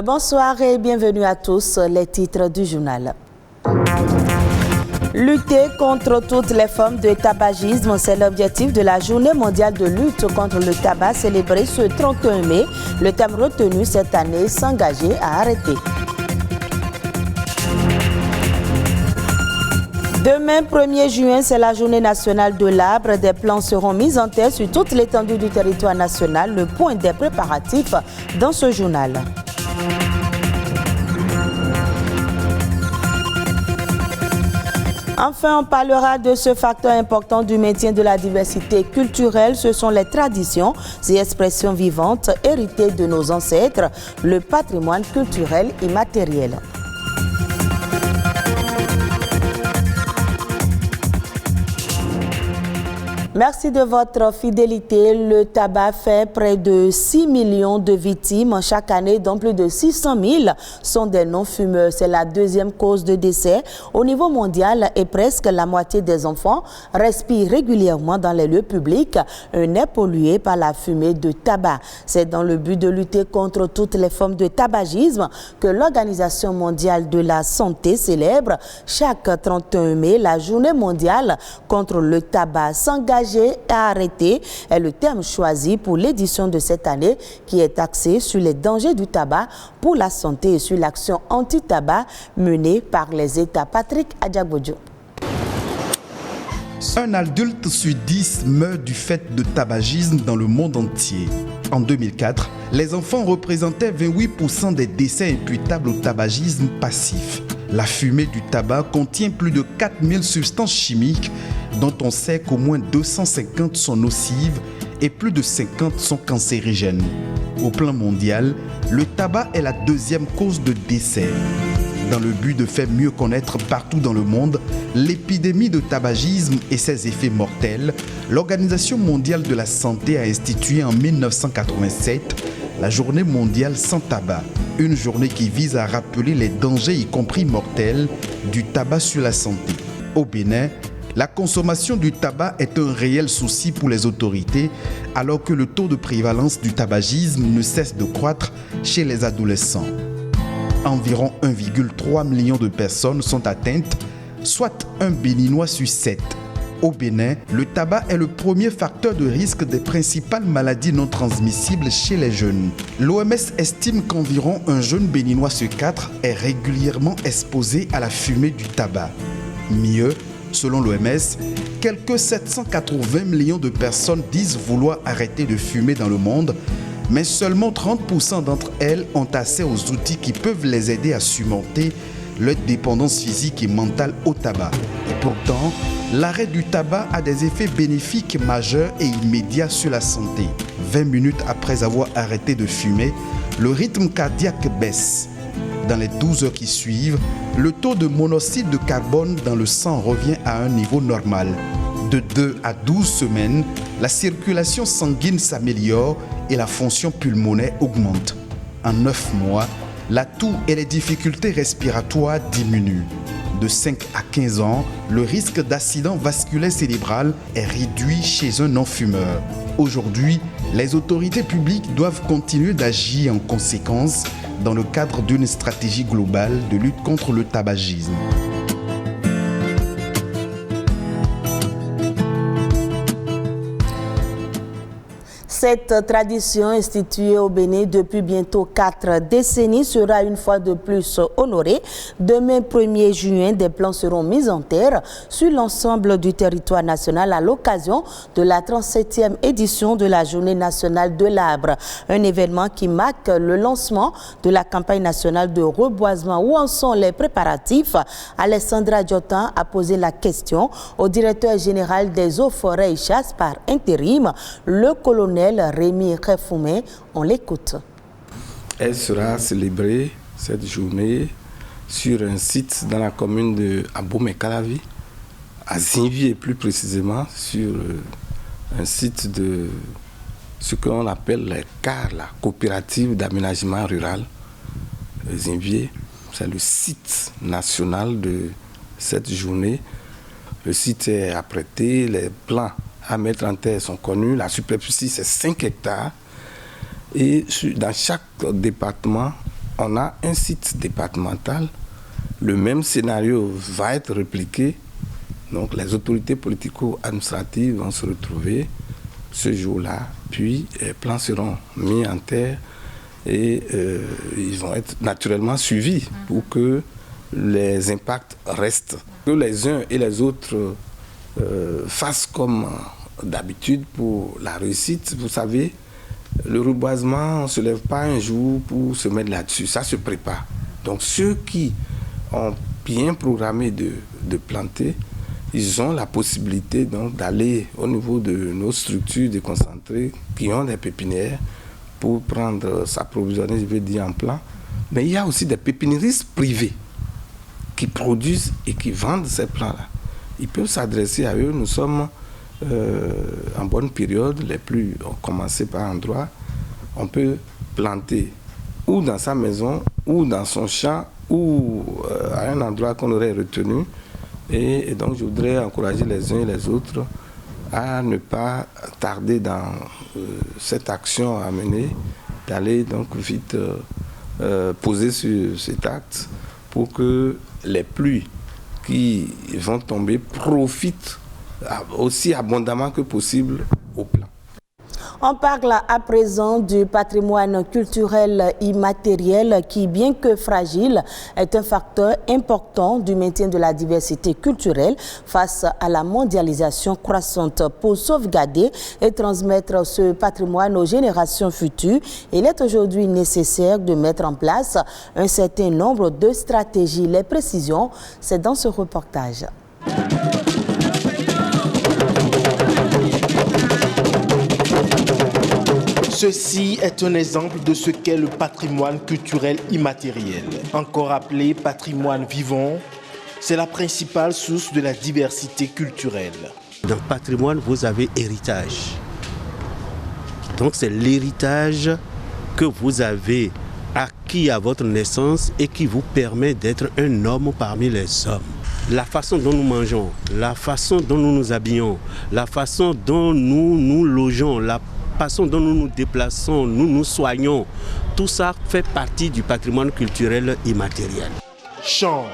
Bonsoir et bienvenue à tous. Les titres du journal. Lutter contre toutes les formes de tabagisme, c'est l'objectif de la Journée mondiale de lutte contre le tabac célébrée ce 31 mai. Le thème retenu cette année, s'engager à arrêter. Demain, 1er juin, c'est la journée nationale de l'arbre. Des plans seront mis en terre sur toute l'étendue du territoire national. Le point des préparatifs dans ce journal. Enfin, on parlera de ce facteur important du maintien de la diversité culturelle. Ce sont les traditions et expressions vivantes héritées de nos ancêtres, le patrimoine culturel immatériel. Merci de votre fidélité. Le tabac fait près de 6 millions de victimes chaque année, dont plus de 600 000 sont des non-fumeurs. C'est la deuxième cause de décès au niveau mondial et presque la moitié des enfants respirent régulièrement dans les lieux publics un air pollué par la fumée de tabac. C'est dans le but de lutter contre toutes les formes de tabagisme que l'Organisation mondiale de la santé célèbre chaque 31 mai la journée mondiale contre le tabac. S'engager à arrêter est le terme choisi pour l'édition de cette année qui est axée sur les dangers du tabac pour la santé et sur l'action anti-tabac menée par les États. Patrick Adjabodjo. Un adulte sur 10 meurt du fait de tabagisme dans le monde entier. En 2004, les enfants représentaient 28% des décès imputables au tabagisme passif. La fumée du tabac contient plus de 4000 substances chimiques dont on sait qu'au moins 250 sont nocives et plus de 50 sont cancérigènes. Au plan mondial, le tabac est la deuxième cause de décès. Dans le but de faire mieux connaître partout dans le monde l'épidémie de tabagisme et ses effets mortels, l'Organisation mondiale de la santé a institué en 1987 la Journée mondiale sans tabac, une journée qui vise à rappeler les dangers, y compris mortels, du tabac sur la santé. Au Bénin, la consommation du tabac est un réel souci pour les autorités, alors que le taux de prévalence du tabagisme ne cesse de croître chez les adolescents. Environ 1,3 million de personnes sont atteintes, soit un Béninois sur 7. Au Bénin, le tabac est le premier facteur de risque des principales maladies non transmissibles chez les jeunes. L'OMS estime qu'environ un jeune Béninois sur 4 est régulièrement exposé à la fumée du tabac. Mieux, selon l'OMS, quelques 780 millions de personnes disent vouloir arrêter de fumer dans le monde, mais seulement 30% d'entre elles ont accès aux outils qui peuvent les aider à surmonter leur dépendance physique et mentale au tabac. Et pourtant, l'arrêt du tabac a des effets bénéfiques majeurs et immédiats sur la santé. 20 minutes après avoir arrêté de fumer, le rythme cardiaque baisse. Dans les 12 heures qui suivent, le taux de monoxyde de carbone dans le sang revient à un niveau normal. De 2 à 12 semaines, la circulation sanguine s'améliore et la fonction pulmonaire augmente. En 9 mois, la toux et les difficultés respiratoires diminuent. De 5 à 15 ans, le risque d'accident vasculaire cérébral est réduit chez un non-fumeur. Aujourd'hui, les autorités publiques doivent continuer d'agir en conséquence dans le cadre d'une stratégie globale de lutte contre le tabagisme. Cette tradition instituée au Bénin depuis bientôt 4 décennies sera une fois de plus honorée. Demain 1er juin, des plans seront mis en terre sur l'ensemble du territoire national à l'occasion de la 37e édition de la Journée nationale de l'arbre. Un événement qui marque le lancement de la campagne nationale de reboisement. Où en sont les préparatifs? Alessandra Diotan a posé la question au directeur général des eaux, forêts et chasses par intérim, le colonel Rémi Refoumé. On l'écoute. Elle sera célébrée, cette journée, sur un site dans la commune de Aboumé-Calavi, à Zinvier plus précisément, sur un site de ce qu'on appelle les CAR, la coopérative d'aménagement rural Zinvier. C'est le site national de cette journée. Le site est apprêté, les plans à mettre en terre sont connus. La superficie, c'est 5 hectares. Et dans chaque département, on a un site départemental, le même scénario va être répliqué. Donc les autorités politico-administratives vont se retrouver ce jour-là, puis les plans seront mis en terre et ils vont être naturellement suivis pour que les impacts restent. Que les uns et les autres fassent comme d'habitude pour la réussite. Vous savez, le reboisement, on ne se lève pas un jour pour se mettre là-dessus, ça se prépare. Donc ceux qui ont bien programmé de planter, ils ont la possibilité donc d'aller au niveau de nos structures déconcentrées qui ont des pépinières pour prendre, s'approvisionner, je vais dire, en plan. Mais il y a aussi des pépiniéristes privés qui produisent et qui vendent ces plants-là. Ils peuvent s'adresser à eux. Nous sommes en bonne période, on commence par endroit. On peut planter ou dans sa maison, ou dans son champ, ou à un endroit qu'on aurait retenu. Et donc je voudrais encourager les uns et les autres à ne pas tarder dans cette action à mener, d'aller donc vite poser sur cet acte pour que les pluies qui vont tomber profitent aussi abondamment que possible au plan. On parle à présent du patrimoine culturel immatériel qui, bien que fragile, est un facteur important du maintien de la diversité culturelle face à la mondialisation croissante. Pour sauvegarder et transmettre ce patrimoine aux générations futures, il est aujourd'hui nécessaire de mettre en place un certain nombre de stratégies. Les précisions, c'est dans ce reportage. Ceci est un exemple de ce qu'est le patrimoine culturel immatériel. Encore appelé patrimoine vivant, c'est la principale source de la diversité culturelle. Dans le patrimoine, vous avez héritage. Donc c'est l'héritage que vous avez acquis à votre naissance et qui vous permet d'être un homme parmi les hommes. La façon dont nous mangeons, la façon dont nous nous habillons, la façon dont nous nous logeons, la façon dont nous nous déplaçons, nous nous soignons, tout ça fait partie du patrimoine culturel immatériel. Chants,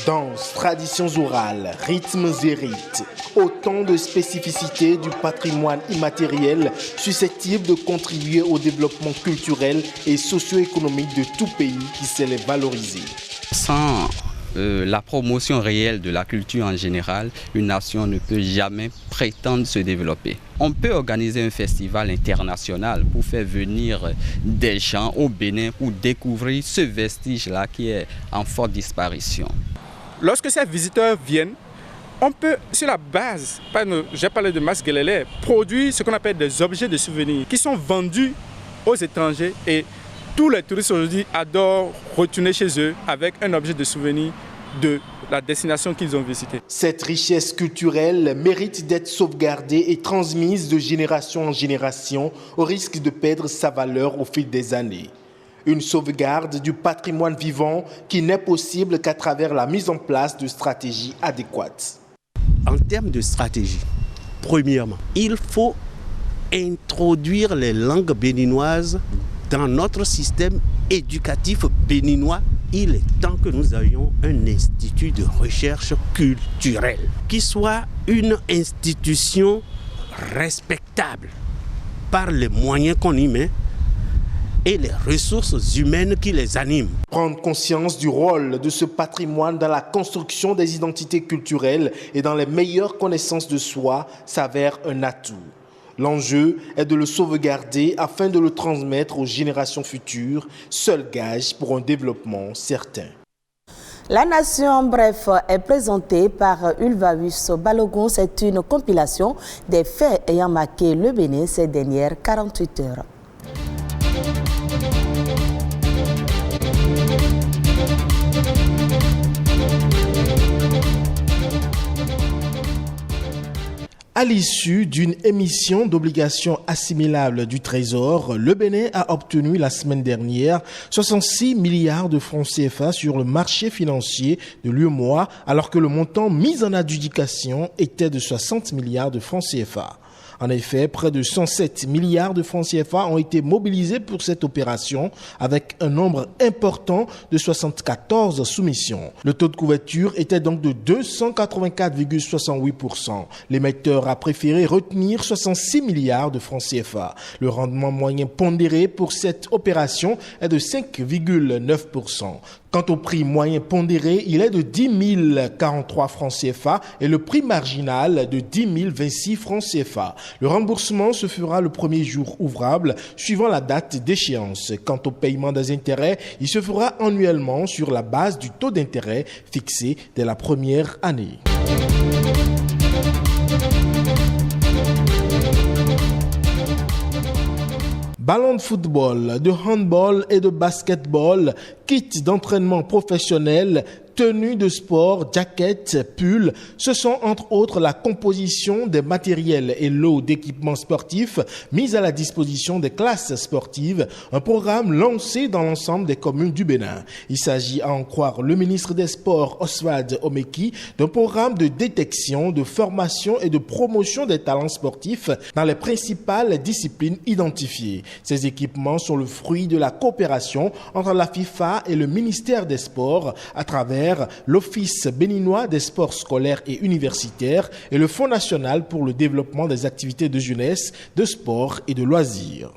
danses, traditions orales, rythmes et rites, autant de spécificités du patrimoine immatériel susceptibles de contribuer au développement culturel et socio-économique de tout pays qui sait les valoriser. Sans la promotion réelle de la culture en général, une nation ne peut jamais prétendre se développer. On peut organiser un festival international pour faire venir des gens au Bénin pour découvrir ce vestige-là qui est en forte disparition. Lorsque ces visiteurs viennent, on peut, sur la base, j'ai parlé de Masgelele, produire ce qu'on appelle des objets de souvenirs qui sont vendus aux étrangers et tous les touristes aujourd'hui adorent retourner chez eux avec un objet de souvenir de la destination qu'ils ont visitée. Cette richesse culturelle mérite d'être sauvegardée et transmise de génération en génération au risque de perdre sa valeur au fil des années. Une sauvegarde du patrimoine vivant qui n'est possible qu'à travers la mise en place de stratégies adéquates. En termes de stratégie, premièrement, il faut introduire les langues béninoises dans notre système éducatif béninois. Il est temps que nous ayons un institut de recherche culturelle qui soit une institution respectable par les moyens qu'on y met et les ressources humaines qui les animent. Prendre conscience du rôle de ce patrimoine dans la construction des identités culturelles et dans les meilleures connaissances de soi s'avère un atout. L'enjeu est de le sauvegarder afin de le transmettre aux générations futures, seul gage pour un développement certain. La Nation en bref est présentée par Ulvaeus Balogun. C'est une compilation des faits ayant marqué le Bénin ces dernières 48 heures. À l'issue d'une émission d'obligations assimilables du Trésor, le Bénin a obtenu la semaine dernière 66 milliards de francs CFA sur le marché financier de l'UEMOA, alors que le montant mis en adjudication était de 60 milliards de francs CFA. En effet, près de 107 milliards de francs CFA ont été mobilisés pour cette opération avec un nombre important de 74 soumissions. Le taux de couverture était donc de 284,68%. L'émetteur a préféré retenir 66 milliards de francs CFA. Le rendement moyen pondéré pour cette opération est de 5,9%. Quant au prix moyen pondéré, il est de 10 043 francs CFA et le prix marginal de 10 026 francs CFA. Le remboursement se fera le premier jour ouvrable suivant la date d'échéance. Quant au paiement des intérêts, il se fera annuellement sur la base du taux d'intérêt fixé dès la première année. Ballons de football, de handball et de basketball, kits d'entraînement professionnel, tenues de sport, jackets, pulls, ce sont entre autres la composition des matériels et lots d'équipements sportifs mis à la disposition des classes sportives, un programme lancé dans l'ensemble des communes du Bénin. Il s'agit, à en croire le ministre des Sports Oswald Omeki, d'un programme de détection, de formation et de promotion des talents sportifs dans les principales disciplines identifiées. Ces équipements sont le fruit de la coopération entre la FIFA et le ministère des Sports à travers l'Office béninois des sports scolaires et universitaires et le Fonds national pour le développement des activités de jeunesse, de sport et de loisirs.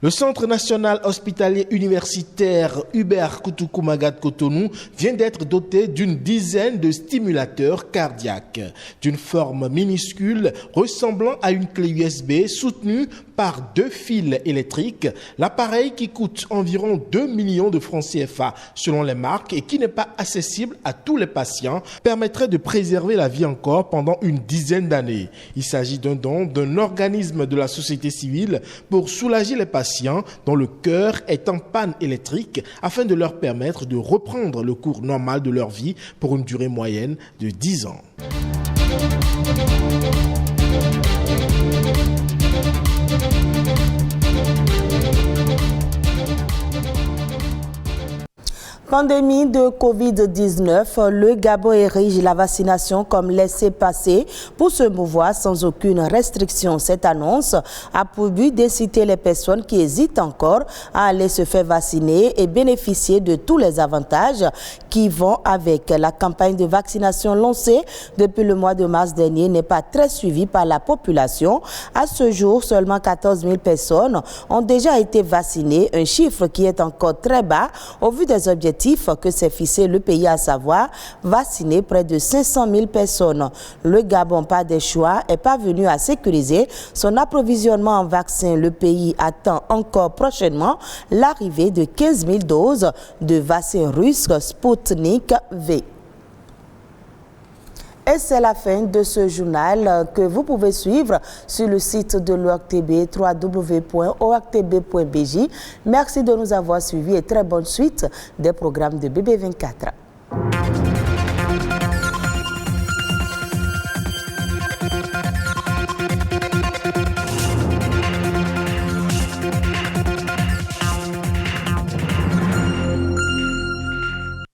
Le Centre national hospitalier universitaire Hubert Koutoukou-Magat Cotonou vient d'être doté d'une dizaine de stimulateurs cardiaques. D'une forme minuscule ressemblant à une clé USB soutenue par 2 fils électriques, l'appareil qui coûte environ 2 millions de francs CFA selon les marques et qui n'est pas accessible à tous les patients permettrait de préserver la vie encore pendant une dizaine d'années. Il s'agit d'un don d'un organisme de la société civile pour soulager les patients dont le cœur est en panne électrique afin de leur permettre de reprendre le cours normal de leur vie pour une durée moyenne de 10 ans. Pandémie de Covid-19, le Gabon érige la vaccination comme laissez-passer pour se mouvoir sans aucune restriction. Cette annonce a pour but d'inciter les personnes qui hésitent encore à aller se faire vacciner et bénéficier de tous les avantages qui vont avec. La campagne de vaccination lancée depuis le mois de mars dernier n'est pas très suivie par la population. À ce jour, seulement 14 000 personnes ont déjà été vaccinées, un chiffre qui est encore très bas au vu des objectifs que s'est fixé le pays, à savoir vacciner près de 500 000 personnes. Le Gabon, pas des choix, est parvenu à sécuriser son approvisionnement en vaccins. Le pays attend encore prochainement l'arrivée de 15 000 doses de vaccins russes Sputnik V. Et c'est la fin de ce journal que vous pouvez suivre sur le site de l'ORTB, www.ortb.bj. Merci de nous avoir suivis et très bonne suite des programmes de BB24.